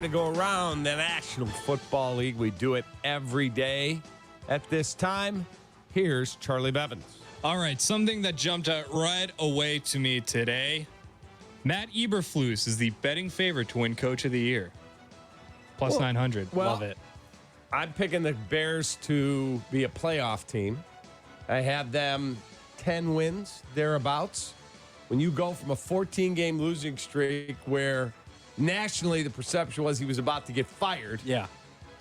to go around the National Football League. We do it every day at this time. Here's Charlie Bevins. All right, something that jumped out right away to me today. Matt Eberflus is the betting favorite to win Coach of the Year. Plus 900. Love it. I'm picking the Bears to be a playoff team. I have them 10 wins, thereabouts. When you go from a 14-game losing streak where nationally the perception was he was about to get fired. Yeah.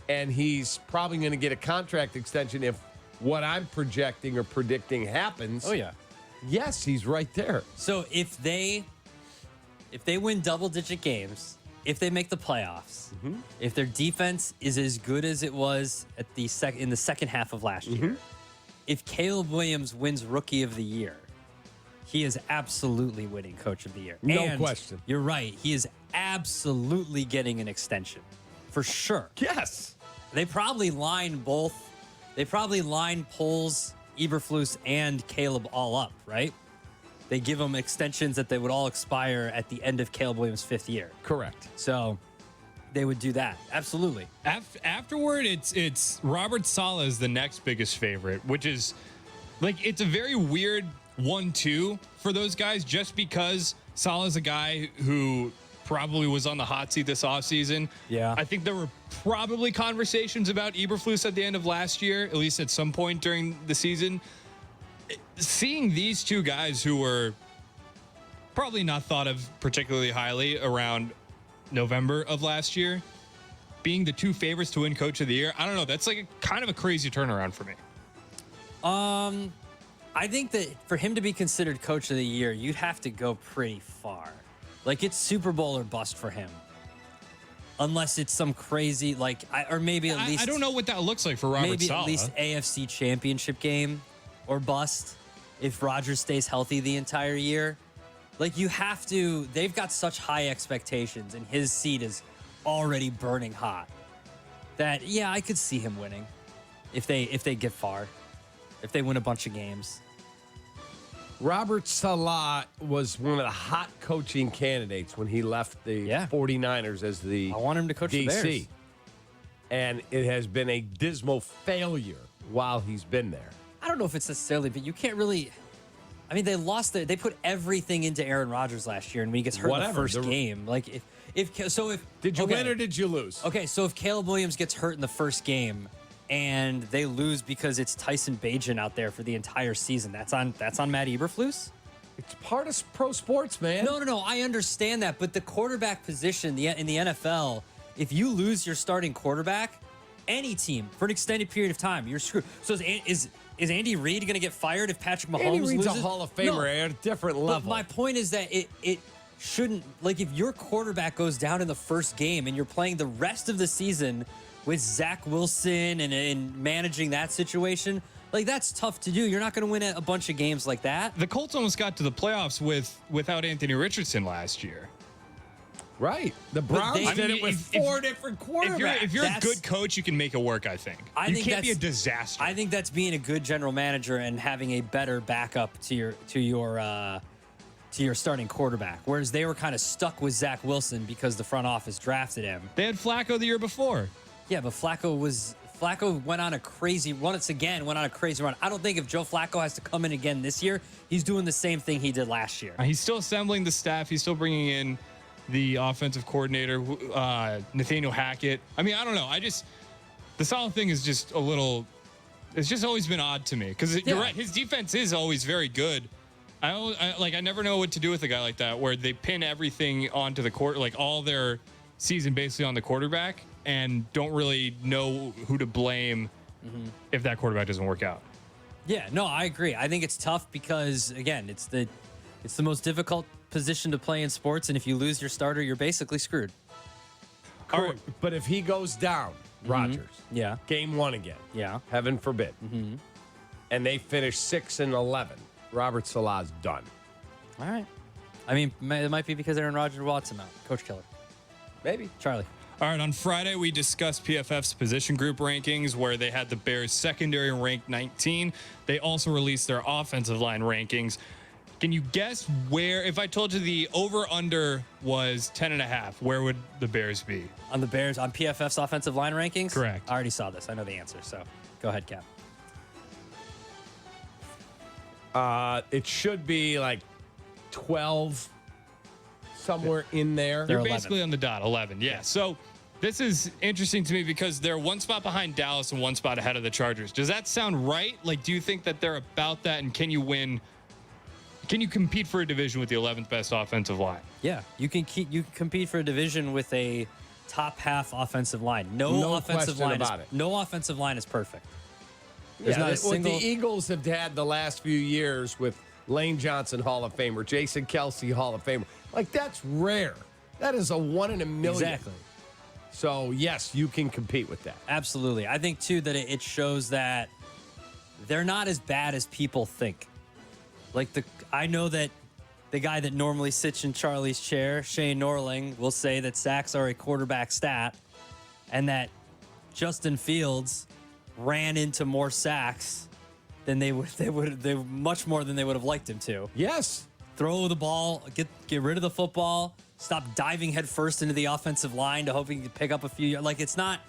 And he's probably going to get a contract extension if what I'm projecting or predicting happens. Oh, yeah. Yes, he's right there. So if they win double-digit games, if they make the playoffs, if their defense is as good as it was at in the second half of last year, if Caleb Williams wins Rookie of the Year, he is absolutely winning Coach of the Year. No question. You're right. He is absolutely getting an extension. For sure. Yes. They probably line both. They probably line Poles, Eberflus, and Caleb all up, right? They give them extensions that they would all expire at the end of Caleb Williams' 5th year. Correct. So they would do that. Absolutely. Afterward, it's Robert Saleh is the next biggest favorite, which is like it's a very weird 1-2 for those guys just because Saleh's a guy who probably was on the hot seat this offseason. Yeah. I think there were probably conversations about Eberflus at the end of last year, at least at some point during the season. Seeing these two guys who were probably not thought of particularly highly around November of last year being the two favorites to win Coach of the Year, I don't know. That's like kind of a crazy turnaround for me. I think that for him to be considered Coach of the Year, you'd have to go pretty far. Like it's Super Bowl or bust for him. Unless it's some crazy, or maybe at least... I don't know what that looks like for Robert Saleh. Maybe at least AFC Championship game or bust if Rodgers stays healthy the entire year. Like you have to... They've got such high expectations and his seat is already burning hot that, yeah, I could see him winning if they get far, if they win a bunch of games. Robert Saleh was one of the hot coaching candidates when he left the 49ers as the I want him to coach the DC. Bears. And it has been a dismal failure while he's been there. I don't know if it's necessarily, but you can't really... I mean, they put everything into Aaron Rodgers last year, and when he gets hurt in the first game, like did you win or did you lose? Okay, so if Caleb Williams gets hurt in the first game and they lose because it's Tyson Bagent out there for the entire season, that's on Matt Eberflus? It's part of pro sports, man. No, I understand that, but the quarterback position in the NFL, if you lose your starting quarterback, any team for an extended period of time, you're screwed. So is Andy Reid going to get fired if Patrick Mahomes Andy Reid's loses? a Hall of Famer at a different level. But my point is that it shouldn't, like if your quarterback goes down in the first game and you're playing the rest of the season with Zach Wilson and managing that situation, like that's tough to do. You're not going to win a bunch of games like that. The Colts almost got to the playoffs without Anthony Richardson last year. Right. The Browns did it with four different quarterbacks. If you're a good coach, you can make it work, I think. You can't be a disaster. I think that's being a good general manager and having a better backup to your starting quarterback. Whereas they were kind of stuck with Zach Wilson because the front office drafted him. They had Flacco the year before. Yeah, but Flacco went on a crazy run. I don't think if Joe Flacco has to come in again this year, he's doing the same thing he did last year. He's still assembling the staff. He's still bringing in the offensive coordinator, Nathaniel Hackett. I mean, I don't know. The Saleh thing is just a little, it's just always been odd to me because you're right. His defense is always very good. I never know what to do with a guy like that where they pin everything onto the court, like all their season basically on the quarterback and don't really know who to blame if that quarterback doesn't work out. Yeah, no, I agree. I think it's tough because again, it's the most difficult position to play in sports, and if you lose your starter, you're basically screwed. All right. But if he goes down, Rodgers, game 1 again, heaven forbid, and they finish 6-11, Robert Saleh's done. All right. I mean, it might be because Aaron Rodgers wants him out. Coach killer. Maybe. Charlie. All right, on Friday, we discussed PFF's position group rankings where they had the Bears secondary ranked 19. They also released their offensive line rankings. Can you guess where, if I told you the over-under was 10.5, where would the Bears be? On the Bears, on PFF's offensive line rankings? Correct. I already saw this. I know the answer, so go ahead, Cap. It should be like 12, somewhere in there. They're You're 11. basically on the dot, 11. Yeah. So this is interesting to me because they're one spot behind Dallas and one spot ahead of the Chargers. Does that sound right? Like, do you think that they're about that? And can you win? Can you compete for a division with the 11th best offensive line? Yeah, you can compete for a division with a top half offensive line. No offensive question line about it. No offensive line is perfect. There's not a What single. the Eagles have had the last few years with Lane Johnson, Hall of Famer, Jason Kelsey, Hall of Famer. Like, that's rare. That is a 1 in a million. Exactly. So, yes, you can compete with that. Absolutely. I think, too, that it shows that they're not as bad as people think. Like, I know that the guy that normally sits in Charlie's chair, Shane Norling, will say that sacks are a quarterback stat and that Justin Fields ran into more sacks than they much more than they would have liked him to. Yes. Throw the ball, get rid of the football, stop diving headfirst into the offensive line to hope he can pick up a few. Like, it's not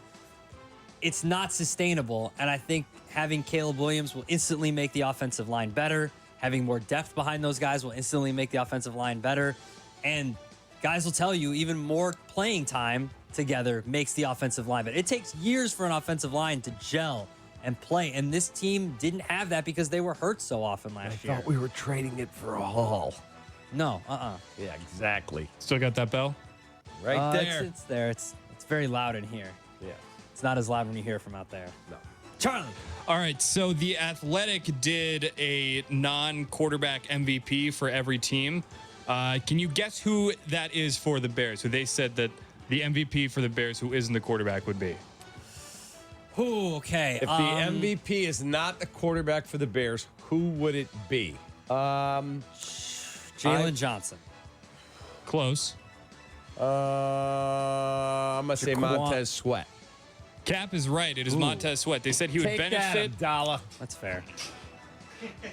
sustainable. And I think having Caleb Williams will instantly make the offensive line better. Having more depth behind those guys will instantly make the offensive line better. And guys will tell you even more playing time together makes the offensive line better. It takes years for an offensive line to gel and play. And this team didn't have that because they were hurt so often last year. I thought we were trading it for a Hall. No, Yeah, exactly. Still got that bell? Right there. It's there. It's very loud in here. Yeah. It's not as loud when you hear it from out there. No. Charlie. All right, so The Athletic did a non-quarterback MVP for every team. Can you guess who that is for the Bears? Who they said that the MVP for the Bears, who isn't the quarterback, would be? Ooh, okay. If the MVP is not the quarterback for the Bears, who would it be? Jalen Johnson. Close. I'm going to say Montez Sweat. Cap is right. It is Montez Sweat. They said he would Take benefit. that, Abdallah. That's fair.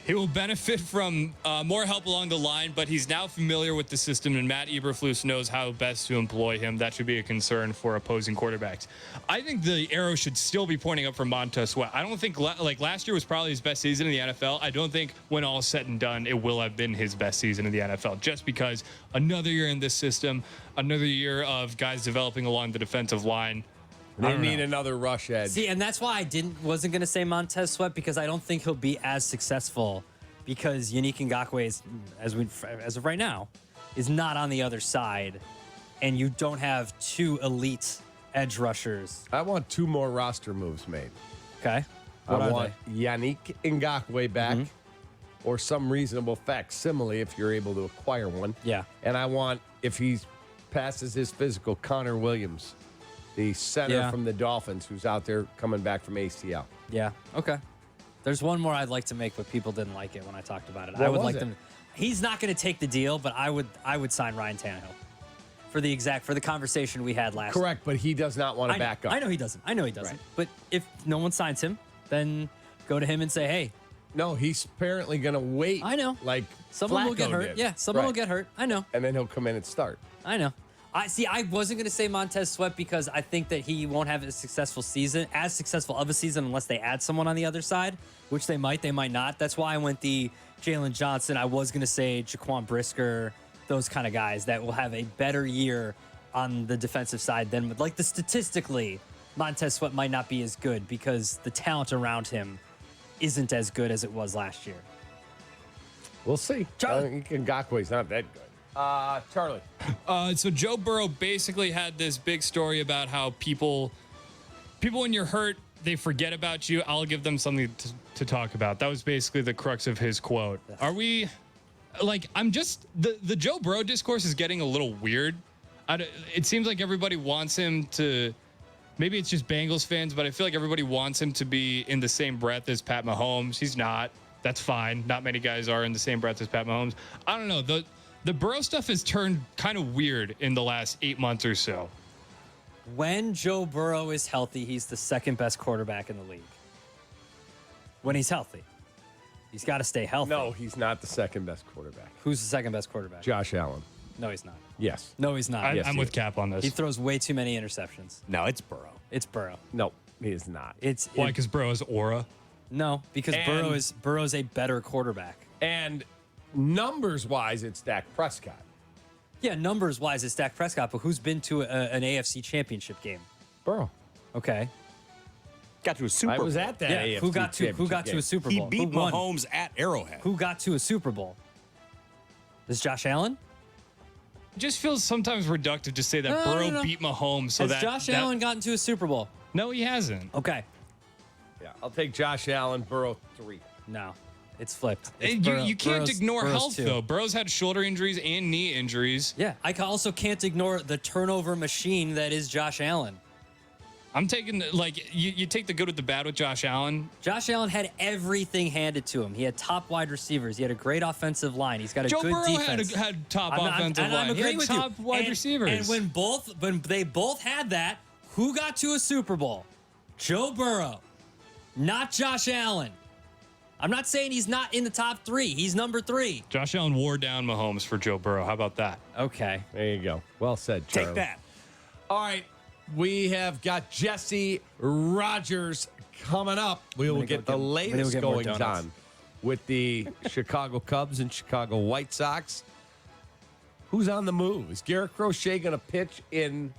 He will benefit from more help along the line, but he's now familiar with the system, and Matt Eberflus knows how best to employ him. That should be a concern for opposing quarterbacks. I think the arrow should still be pointing up for Montez Sweat. I don't think, like, last year was probably his best season in the NFL. I don't think when all is said and done, it will have been his best season in the NFL, just because another year in this system, another year of guys developing along the defensive line. They need another rush edge. See, and that's why I wasn't gonna say Montez Sweat, because I don't think he'll be as successful, because Yannick Ngakoue is, as of right now, is not on the other side, and you don't have two elite edge rushers. I want 2 more roster moves made. Okay. I want Yannick Ngakoue back, or some reasonable facsimile if you're able to acquire one. Yeah. And I want, if he passes his physical, Connor Williams, the center from the Dolphins, who's out there coming back from ACL. Yeah. Okay. There's one more I'd like to make, but people didn't like it when I talked about it. What I would was like it? them. He's not going to take the deal, but I would sign Ryan Tannehill for the conversation we had last. Correct, but he does not want to back up. I know he doesn't. Right. But if no one signs him, then go to him and say, hey. No, he's apparently going to wait. I know. Like Someone will get Flacco hurt. did. Yeah, someone will Right. get hurt. I know. And then he'll come in and start. I know. I wasn't going to say Montez Sweat because I think that he won't have as successful of a season unless they add someone on the other side, which they might not. That's why I went the Jalen Johnson. I was going to say Jaquan Brisker, those kind of guys that will have a better year on the defensive side than, like, statistically, Montez Sweat might not be as good because the talent around him isn't as good as it was last year. We'll see. Charlie. Ngakoue's not that good. Charlie. So Joe Burrow basically had this big story about how people when you're hurt, they forget about you. I'll give them something to talk about. That was basically the crux of his quote. Are we, like, I'm just, the Joe Burrow discourse is getting a little weird. It seems like everybody wants him to, maybe it's just Bengals fans, but I feel like everybody wants him to be in the same breath as Pat Mahomes. He's not. That's fine. Not many guys are in the same breath as Pat Mahomes. I don't know. The Burrow stuff has turned kind of weird in the last 8 months or so. When Joe Burrow is healthy, he's the second best quarterback in the league. When he's healthy. He's got to stay healthy. No, he's not the second best quarterback. Who's the second best quarterback? Josh Allen. No, he's not. Yes. No, he's not. Yes, I'm he with is. Cap on this. He throws way too many interceptions. No, it's Burrow. It's Burrow. No, he is not. Why? Because Bro has aura. No, because And- Burrow's a better quarterback. And numbers wise, it's Dak Prescott. Yeah, numbers wise, it's Dak Prescott, but who's been to an AFC championship game? Burrow. Okay. Got to a Super I Bowl. was at that. Yeah, AFC who got to championship a game. Super He Bowl? beat Who won? Mahomes at Arrowhead. Who got to a Super Bowl? Is Josh Allen? It just feels sometimes reductive to say that No, Burrow no, no. beat Mahomes. So Has that Josh that- Allen gotten to a Super Bowl? No, he hasn't. Okay. Yeah, I'll take Josh Allen, Burrow 3. No, it's flipped. It's And Burrow- you can't Burrow's- ignore Burrow's health 2. though. Burrow's had shoulder injuries and knee injuries. Yeah, I also can't ignore the turnover machine that is Josh Allen. I'm taking you take the good with the bad with Josh Allen. Josh Allen had everything handed to him. He had top wide receivers. He had a great offensive line. He's got a Joe good Burrow defense. had top I'm not- offensive and I'm line. He agreeing had with top you. wide And- receivers. And when they both had that, who got to a Super Bowl? Joe Burrow, not Josh Allen. I'm not saying he's not in the top 3. He's number 3. Josh Allen wore down Mahomes for Joe Burrow. How about that? Okay. There you go. Well said, Charlie. Take that. All right. We have got Jesse Rogers coming up. We will get the latest get more goings donuts. on with the Chicago Cubs and Chicago White Sox. Who's on the move? Is Garrett Crochet going to pitch in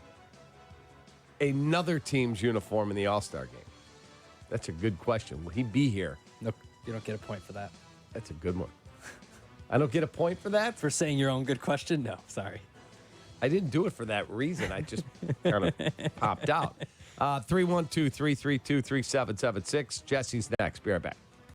another team's uniform in the All-Star game? That's a good question. Will he be here? Nope. You don't get a point for that. That's a good one. I don't get a point for that? For saying your own good question? No, sorry. I didn't do it for that reason. I just kind of popped out. 312-332-3776. Jesse's next. Be right back.